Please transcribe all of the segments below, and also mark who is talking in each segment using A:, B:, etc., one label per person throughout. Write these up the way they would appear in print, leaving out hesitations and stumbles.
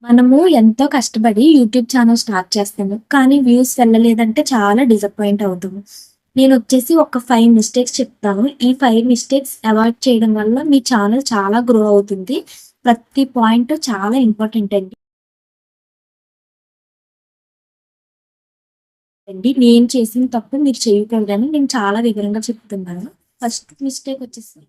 A: మనము ఎంతో కష్టపడి యూట్యూబ్ ఛానల్ స్టార్ట్ చేస్తాము. కానీ వ్యూస్ వెళ్ళలేదంటే చాలా డిసప్పాయింట్ అవుతాము. నేనొచ్చేసి ఒక 5 మిస్టేక్స్ చెప్తాను. ఈ 5 మిస్టేక్స్ అవాయిడ్ చేయడం వల్ల మీ ఛానల్ చాలా గ్రో అవుతుంది. ప్రతి పాయింట్ చాలా ఇంపార్టెంట్ అండి. నేను చేసిన తప్పు మీరు చేయకూడదని నేను చాలా వివరంగా చెప్తున్నాను. ఫస్ట్ మిస్టేక్ వచ్చేసి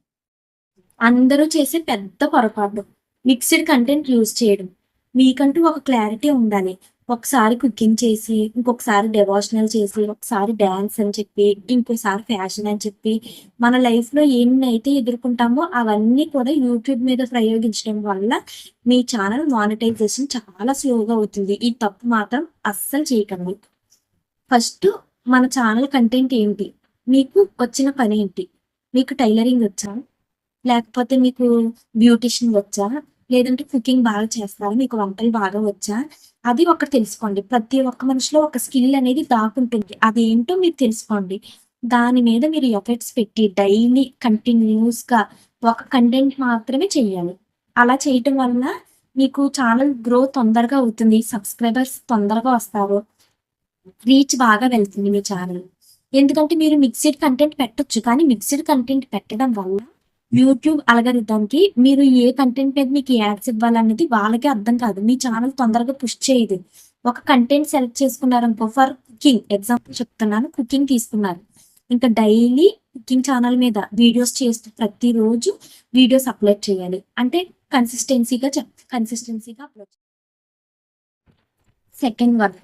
A: అందరూ చేసే పెద్ద పొరపాటు. మిక్స్‌డ్ కంటెంట్ యూజ్ చేయడం. మీకంటూ ఒక క్లారిటీ ఉండాలి. ఒకసారి కుకింగ్ చేసి, ఇంకొకసారి డివోషనల్ చేసి, ఒకసారి డాన్స్ అని చెప్పి, ఇంకోసారి ఫ్యాషన్ అని చెప్పి, మన లైఫ్‌లో ఎన్నైతే ఎదుర్కొంటామో అవన్నీ కూడా యూట్యూబ్ మీద ప్రయోగించడం వల్ల మీ ఛానల్ మానిటైజేషన్ చాలా స్లోగా అవుతుంది. ఈ తప్పు మాత్రం అస్సలు చేయకండి. ఫస్టు మన ఛానల్ కంటెంట్ ఏంటి? మీకు వచ్చిన పనేంటి? మీకు టైలరింగ్ వచ్చా? లేకపోతే మీకు బ్యూటీషియన్ వచ్చా? లేదంటే కుకింగ్ బాగా చేస్తారా? మీకు వంటలు బాగా వచ్చా? అది ఒకటి తెలుసుకోండి. ప్రతి ఒక్క మనిషిలో ఒక స్కిల్ అనేది దాగుంటుంది. అదేంటో మీరు తెలుసుకోండి. దాని మీద మీరు ఎఫర్ట్స్ పెట్టి డైలీ కంటిన్యూయస్‌గా ఒక కంటెంట్ మాత్రమే చేయాలి. అలా చేయటం వల్ల మీకు ఛానల్ గ్రో తొందరగా అవుతుంది. సబ్స్క్రైబర్స్ తొందరగా వస్తారు. రీచ్ బాగా వెళ్తుంది మీ ఛానల్. ఎందుకంటే మీరు మిక్స్డ్ కంటెంట్ పెట్టొచ్చు. కానీ మిక్స్డ్ కంటెంట్ పెట్టడం వల్ల యూట్యూబ్ అల్గారిథంకి మీరు ఏ కంటెంట్ మీద మీకు యాడ్స్ ఇవ్వాలనేది వాళ్ళకే అర్థం కాదు. మీ ఛానల్ తొందరగా పుష్ చేయదు. ఒక కంటెంట్ సెలెక్ట్ చేసుకున్నారనుకో ఫర్ కుకింగ్ ఎగ్జాంపుల్ చెప్తున్నాను. కుకింగ్ తీసుకున్నారు. ఇంకా డైలీ కుకింగ్ ఛానల్ మీద వీడియోస్ చేస్తూ ప్రతిరోజు వీడియోస్ అప్‌లోడ్ చేయాలి. అంటే కన్సిస్టెన్సీగా upload second one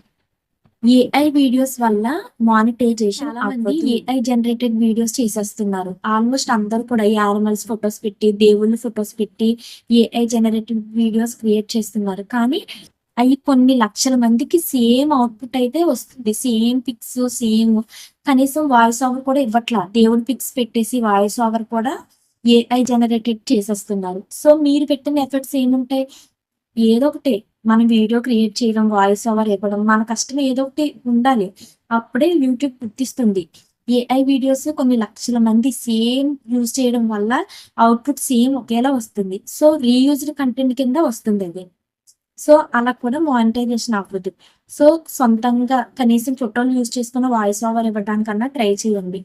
A: AI videos వల్ల మానిటైజేషన్ చాలా మంది ఏఐ జనరేటెడ్ వీడియోస్ చేసేస్తున్నారు. ఆల్మోస్ట్ అందరూ కూడా యానిమల్స్ ఫోటోస్ పెట్టి, దేవుళ్ళ ఫోటోస్ పెట్టి ఏఐ జనరేటెడ్ వీడియోస్ క్రియేట్ చేస్తున్నారు. కానీ అయి కొన్ని లక్షల మందికి సేమ్ అవుట్‌పుట్ అయితే వస్తుంది. సేమ్ పిక్స్ సేమ్ కనీసం వాయిస్ ఓవర్ కూడా ఇవ్వట్లా. దేవుడి పిక్స్ పెట్టేసి వాయిస్ ఓవర్ కూడా ఏఐ జనరేటెడ్ చేసేస్తున్నారు. సో, మీరు పెట్టిన ఎఫర్ట్స్ ఏముంటాయి? ఏదో ఒకటి మనం వీడియో క్రియేట్ చేయడం, వాయిస్ ఓవర్ ఇవ్వడం, మన కష్టం ఏదో ఒకటి ఉండాలి. అప్పుడే యూట్యూబ్ గుర్తిస్తుంది. ఏఐ వీడియోస్ కొన్ని లక్షల మంది సేమ్ యూజ్ చేయడం వల్ల అవుట్‌పుట్ సేమ్ ఒకేలా వస్తుంది. సో, రీయూజ్డ్ కంటెంట్ కింద వస్తుందది. సో, అలా కూడా మానిటైజేషన్ అవ్వదు. సో, సొంతంగా కనీసం ఫోటోలు యూజ్ చేసుకొని వాయిస్ ఓవర్ ఇవ్వడానికన్నా ట్రై చేయండి.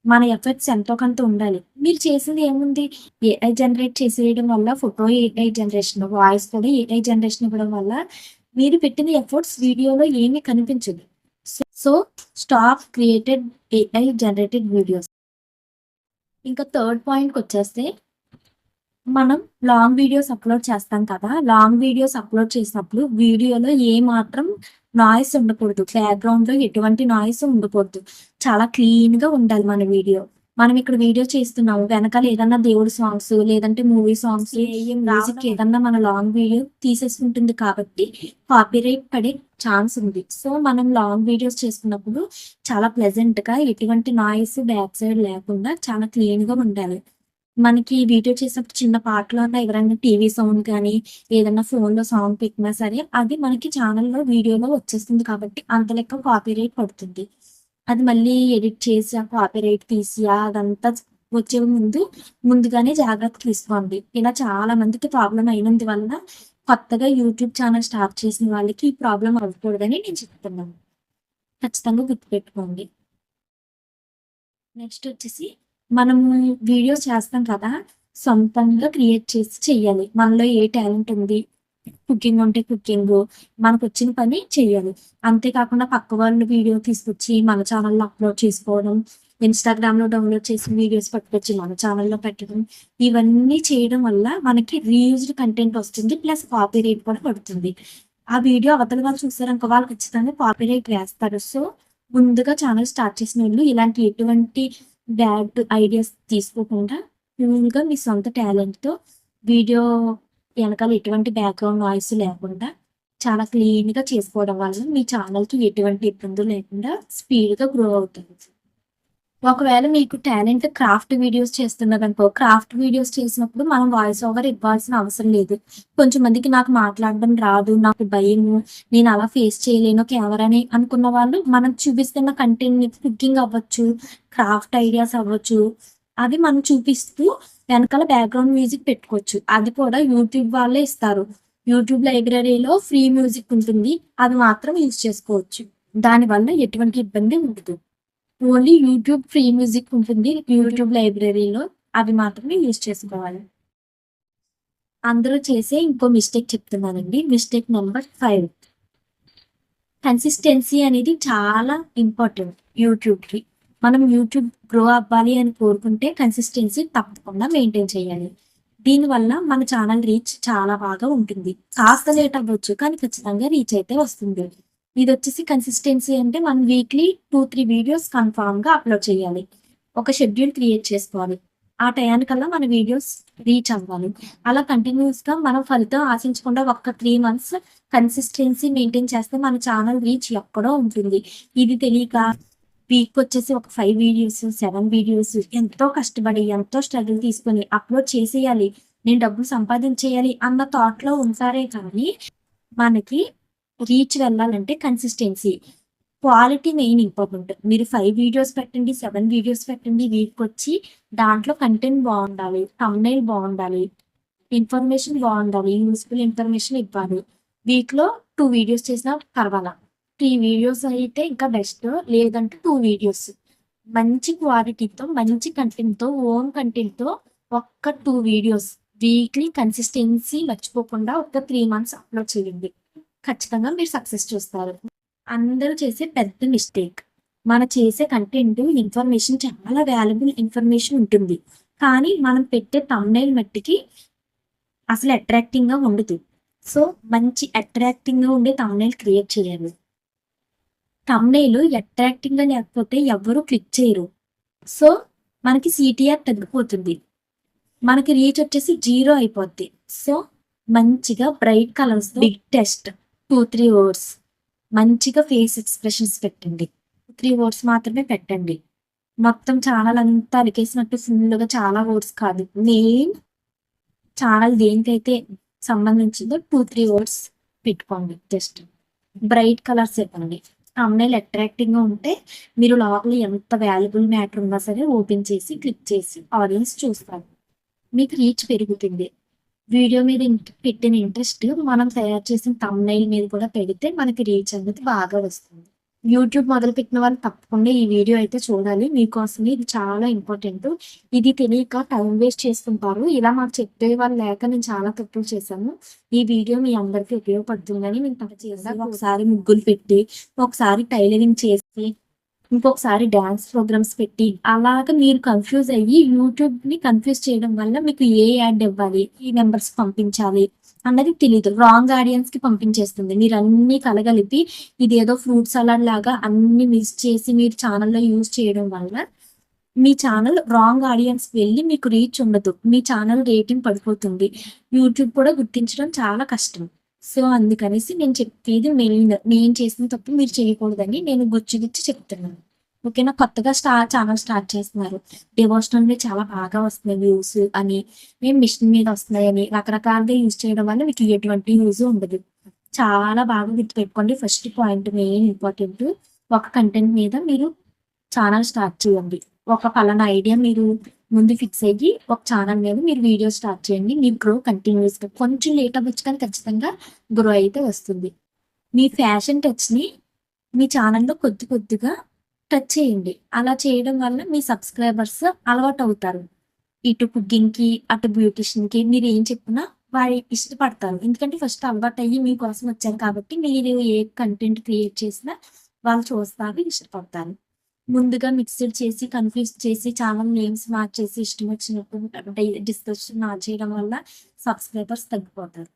A: మన ఎఫర్ట్స్ ఎంతో కొంత ఉండాలి. మీరు చేసింది ఏముంది? ఏఐ జనరేట్ చేసేయడం వల్ల ఫోటో ఏఐ జనరేషన్, వాయిస్ కూడా ఏఐ జనరేషన్ ఇవ్వడం వల్ల మీరు పెట్టిన ఎఫర్ట్స్ వీడియోలో ఏమీ కనిపించదు. So, stop created AI generated videos. ఇంకా థర్డ్ పాయింట్‌కొచ్చేస్తే మనం లాంగ్ వీడియోస్ అప్‌లోడ్ చేస్తాం కదా! లాంగ్ వీడియోస్ అప్‌లోడ్ చేసినప్పుడు వీడియోలో ఏమాత్రం నాయిస్ ఉండకూడదు. బ్యాక్‌గ్రౌండ్‌లో ఎటువంటి నాయిస్ ఉండకూడదు. చాలా క్లీన్‌గా ఉండాలి మన వీడియో. మనం ఇక్కడ వీడియో చేస్తున్నాము. వెనకాల ఏదన్నా దేవుడి సాంగ్స్ లేదంటే మూవీ సాంగ్స్ మ్యూజిక్ ఏదన్నా మన లాంగ్ వీడియో తీసేసుకుంటుంది కాబట్టి కాపీరైట్ పడే ఛాన్స్ ఉంది. సో, మనం లాంగ్ వీడియోస్ చేసుకున్నప్పుడు చాలా ప్లెజెంట్‌గా ఎటువంటి నాయిస్ బ్యాక్ సైడ్ లేకుండా చాలా క్లీన్‌గా ఉండాలి. మనకి వీడియో చేసినప్పుడు చిన్న పాటలు అన్నా ఎవరైనా టీవీ సౌండ్ కానీ, ఏదన్నా ఫోన్‌లో సాంగ్ పెట్టినా సరే, అది మనకి ఛానెల్‌లో, వీడియోలో వచ్చేస్తుంది కాబట్టి అంత లెక్క కాపీరైట్ పడుతుంది. అది మళ్ళీ ఎడిట్ చేసి, ఆ కాపీరైట్ తీసి అదంతా వచ్చే ముందు ముందుగానే జాగ్రత్త తీసుకోండి. ఇలా చాలా మందికి ప్రాబ్లమ్ అయినందువల్ల కొత్తగా యూట్యూబ్ ఛానెల్ స్టార్ట్ చేసిన వాళ్ళకి ఈ ప్రాబ్లమ్ అవ్వకూడదని నేను చెప్తున్నాను. ఖచ్చితంగా గుర్తుపెట్టుకోండి. నెక్స్ట్ వచ్చేసి మనము వీడియోస్ చేస్తాం కదా! సొంతంగా క్రియేట్ చేసి చెయ్యాలి. మనలో ఏ టాలెంట్ ఉంది, కుకింగ్ ఉంటే కుకింగు, మనకొచ్చిన పని చెయ్యాలి. అంతే కాకుండా పక్క వాళ్ళు వీడియో తీసుకొచ్చి మన ఛానెల్‌లో అప్‌లోడ్ చేసుకోవడం, ఇన్‌స్టాగ్రామ్‌లో డౌన్‌లోడ్ చేసిన వీడియోస్ పట్టుకొచ్చి మన ఛానెల్‌లో పెట్టడం, ఇవన్నీ చేయడం వల్ల మనకి రీయూజ్డ్ కంటెంట్ వస్తుంది. ప్లస్ కాపీరైట్ కూడా పడుతుంది. ఆ వీడియో అవతల వాళ్ళు చూసారనుకో వాళ్ళు ఖచ్చితంగా కాపీరైట్ వేస్తారు. సో, ముందుగా ఛానెల్ స్టార్ట్ చేసినోళ్ళు ఇలాంటి ఎటువంటి బ్యాడ్ ఐడియాస్ తీసుకోకుండా కూల్‌గా మీ సొంత టాలెంట్‌తో వీడియో ఎనకాల ఎటువంటి బ్యాక్‌గ్రౌండ్ నాయిస్ లేకుండా చాలా క్లీన్‌గా చేసుకోవడం వల్ల మీ ఛానెల్‌కి ఎటువంటి ఇబ్బందులు లేకుండా స్పీడ్‌గా గ్రో అవుతుంది. ఒకవేళ మీకు టాలెంట్ క్రాఫ్ట్ వీడియోస్ చేస్తున్నారనుకో, క్రాఫ్ట్ వీడియోస్ చేసినప్పుడు మనం వాయిస్ ఓవర్ ఇవ్వాల్సిన అవసరం లేదు. కొంచెం మందికి నాకు మాట్లాడడం రాదు, నాకు భయము, నేను అలా ఫేస్ చేయలేను కెమెరాని అనుకున్న వాళ్ళు మనం చూపిస్తున్న కంటెంట్‌ని కుకింగ్ అవ్వచ్చు, క్రాఫ్ట్ ఐడియాస్ అవ్వచ్చు, అవి మనం చూపిస్తూ వెనకాల బ్యాక్‌గ్రౌండ్ మ్యూజిక్ పెట్టుకోవచ్చు. అది కూడా యూట్యూబ్ వాళ్ళే ఇస్తారు. యూట్యూబ్ లైబ్రరీలో ఫ్రీ మ్యూజిక్ ఉంటుంది. అది మాత్రం యూజ్ చేసుకోవచ్చు. దానివల్ల ఎటువంటి ఇబ్బంది ఉండదు. ఓన్లీ యూట్యూబ్ ఫ్రీ మ్యూజిక్ ఉంటుంది యూట్యూబ్ లైబ్రరీలో. అవి మాత్రమే యూజ్ చేసుకోవాలి. అందరూ చేసే ఇంకో మిస్టేక్ చెప్తున్నానండి. Mistake number 5. కన్సిస్టెన్సీ అనేది చాలా ఇంపార్టెంట్ యూట్యూబ్‌కి. మనం యూట్యూబ్ గ్రో అవ్వాలి అని కోరుకుంటే కన్సిస్టెన్సీ తప్పకుండా మెయింటైన్ చేయాలి. దీనివల్ల మన ఛానల్ రీచ్ చాలా బాగా ఉంటుంది. కాస్త లేట్ అవ్వచ్చు కానీ ఖచ్చితంగా రీచ్ అయితే వస్తుంది. ఇదొచ్చేసి కన్సిస్టెన్సీ అంటే మనం వీక్లీ 2, 3 వీడియోస్ కన్ఫర్మ్‌గా అప్‌లోడ్ చేయాలి. ఒక షెడ్యూల్ క్రియేట్ చేసుకోవాలి. ఆ టయానికల్లా మన వీడియోస్ రీచ్ అవ్వాలి. అలా కంటిన్యూయస్‌గా మనం ఫలితం ఆశించకుండా ఒక్క 3 మంత్స్ కన్సిస్టెన్సీ మెయింటైన్ చేస్తే మన ఛానల్ రీచ్ ఎక్కడో ఉంటుంది. ఇది తెలియక వీకొచ్చేసి ఒక 5 వీడియోస్, 7 వీడియోస్ ఎంతో కష్టపడి, ఎంతో స్ట్రగుల్ తీసుకొని అప్‌లోడ్ చేసేయాలి. నేను డబ్బులు సంపాదించేయాలి అన్న థాట్‌లో ఉంటారే కానీ, మనకి రీచ్ వెళ్ళాలంటే కన్సిస్టెన్సీ. Quality main important. మీరు 5 వీడియోస్ పెట్టండి, 7 వీడియోస్ పెట్టండి. వీకొచ్చి దాంట్లో కంటెంట్ బావుండాలి. థంబ్‌నెయిల్ బావుండాలి. ఇన్ఫర్మేషన్ బావుండాలి. యూజ్‌ఫుల్ ఇన్ఫర్మేషన్ ఇవ్వాలి. వీక్‌లో 2 వీడియోస్ చేసినా పర్వాలా. 3 వీడియోస్ అయితే ఇంకా బెస్ట్. లేదంటే 2 వీడియోస్. మంచి క్వాలిటీతో, మంచి కంటెంట్‌తో, ఓన్ కంటెంట్‌తో ఒక్క 2 వీడియోస్ వీక్లీ కన్సిస్టెన్సీ మర్చిపోకుండా ఒక 3 మంత్స్ అప్‌లోడ్ చేయండి. ఖచ్చితంగా మీరు సక్సెస్ చూస్తారు. అందరూ చేసే పెద్ద మిస్టేక్. మనం చేసే కంటెంట్ ఇన్ఫర్మేషన్ చాలా వాల్యుబుల్ ఇన్ఫర్మేషన్ ఉంటుంది. కానీ మనం పెట్టే థంబ్‌నెయిల్ మట్టికి అసలు అట్రాక్టింగ్‌గా ఉండదు. సో, మంచి అట్రాక్టింగ్‌గా ఉండే థంబ్‌నెయిల్ క్రియేట్ చేయాలి. థంబ్‌నెయిల్ అట్రాక్టింగ్‌గా లేకపోతే ఎవ్వరు క్లిక్ చేయరు. సో, మనకి సీటీఆర్ తగ్గిపోతుంది. మనకి రీచ్ వచ్చేసి 0 అయిపోద్ది. సో, మంచిగా బ్రైట్ కలర్స్‌తో బిగ్ టెక్స్ట్ 2, 3 వర్డ్స్ మంచిగా ఫేస్ ఎక్స్‌ప్రెషన్స్ పెట్టండి. 3 వర్డ్స్ మాత్రమే పెట్టండి. మొత్తం ఛానల్ అంతా అలికేసినట్టు ఫుల్‌గా చాలా వర్డ్స్ కాదు. మెయిన్ ఛానల్ దేనికైతే సంబంధించిందో 2, 3 వర్డ్స్ పెట్టుకోండి జస్ట్. బ్రైట్ కలర్స్ ఇవ్వండి. థంబ్‌నెయిల్ అట్రాక్టింగ్‌గా ఉంటే మీరు లోపల ఎంత వాల్యుబుల్ మ్యాటర్ ఉన్నా సరే ఓపెన్ చేసి, క్లిక్ చేసి ఆడియన్స్ చూస్తారు. మీకు రీచ్ పెరుగుతుంది. వీడియో మీద పెట్టిన ఇంట్రెస్ట్ మనం తయారు చేసిన థంబ్‌నెయిల్ మీద కూడా పెడితే మనకి రీచ్ అనేది బాగా వస్తుంది. యూట్యూబ్ మొదలుపెట్టిన వాళ్ళు తప్పకుండా ఈ వీడియో అయితే చూడాలి. మీకోసమే ఇది చాలా ఇంపార్టెంట్. ఇది తెలియక టైం వేస్ట్ చేసుకుంటారు. ఇలా మాకు చెప్పేవాళ్ళు లేక నేను చాలా తప్పులు చేశాను. ఈ వీడియో మీ అందరికీ ఉపయోగపడుతుందని నేను తప్పకుండా ఒకసారి ముగ్గులు పెట్టి, ఒకసారి టైలరింగ్ చేసి, ఇంకొకసారి డాన్స్ ప్రోగ్రామ్స్ పెట్టి అలాగా మీరు కన్‌ఫ్యూజ్ అయ్యి యూట్యూబ్‌ని కన్‌ఫ్యూజ్ చేయడం వల్ల మీకు ఏ యాడ్ ఇవ్వాలి, ఈ మెంబర్స్‌కి పంపించాలి అన్నది తెలీదు. రాంగ్ ఆడియన్స్‌కి పంపించేస్తుంది. మీరన్నీ కలగలిపి ఇదేదో ఫ్రూట్ సలాడ్ లాగా అన్నీ మిక్స్ చేసి మీరు ఛానెల్‌లో యూజ్ చేయడం వల్ల మీ ఛానెల్ రాంగ్ ఆడియన్స్‌కి వెళ్ళి మీకు రీచ్ ఉండదు. మీ ఛానెల్ రేటింగ్ పడిపోతుంది. యూట్యూబ్ కూడా గుర్తించడం చాలా కష్టం. సో, అందుకనేసి నేను చెప్పేది మెయిన్. నేను చేసిన తప్పు మీరు చేయకూడదని నేను గుచ్చి చెప్తున్నాను. ఓకేనా? కొత్తగా ఛానల్ స్టార్ట్ చేస్తున్నారు. డివోషనల్‌వి చాలా బాగా వస్తున్నాయి వ్యూస్ అని, మేము మిషన్ మీద వస్తున్నాయని రకరకాలుగా యూజ్ చేయడం వల్ల మీకు ఎటువంటి యూజ్ ఉండదు. చాలా బాగా గుర్తుపెట్టుకోండి. First point main important. ఒక కంటెంట్ మీద మీరు ఛానల్ స్టార్ట్ చేయండి. ఒక పలానా ఐడియా మీరు ముందు ఫిక్స్ అయ్యి ఒక ఛానల్ మీద మీరు వీడియో స్టార్ట్ చేయండి. మీ గ్రో కంటిన్యూయస్‌గా కొంచెం లేట్ అవ్వచ్చు కానీ ఖచ్చితంగా గ్రో అయితే వస్తుంది. మీ ఫ్యాషన్ టచ్‌ని మీ ఛానల్‌లో కొద్దిగా టచ్ చేయండి. అలా చేయడం వల్ల మీ సబ్స్క్రైబర్స్ అలవాటవుతారు. ఇటు కుకింగ్‌కి, అటు బ్యూటీషియన్‌కి మీరు ఏం చెప్పినా వారు ఇష్టపడతారు. ఎందుకంటే ఫస్ట్ అలవాటయ్యి మీకోసం వచ్చారు కాబట్టి మీరు ఏ కంటెంట్ క్రియేట్ చేసినా వాళ్ళు చూస్తారు, ఇష్టపడతారు. ముందుగా మిక్స్‌డ్ చేసి, కన్‌ఫ్యూజ్ చేసి, ఛానల్ నేమ్స్ మార్చేసి ఇష్టం వచ్చినట్టు అంటే డిస్క్రిప్షన్ మార్చేయడం వల్ల సబ్స్క్రైబర్స్ తగ్గిపోతారు.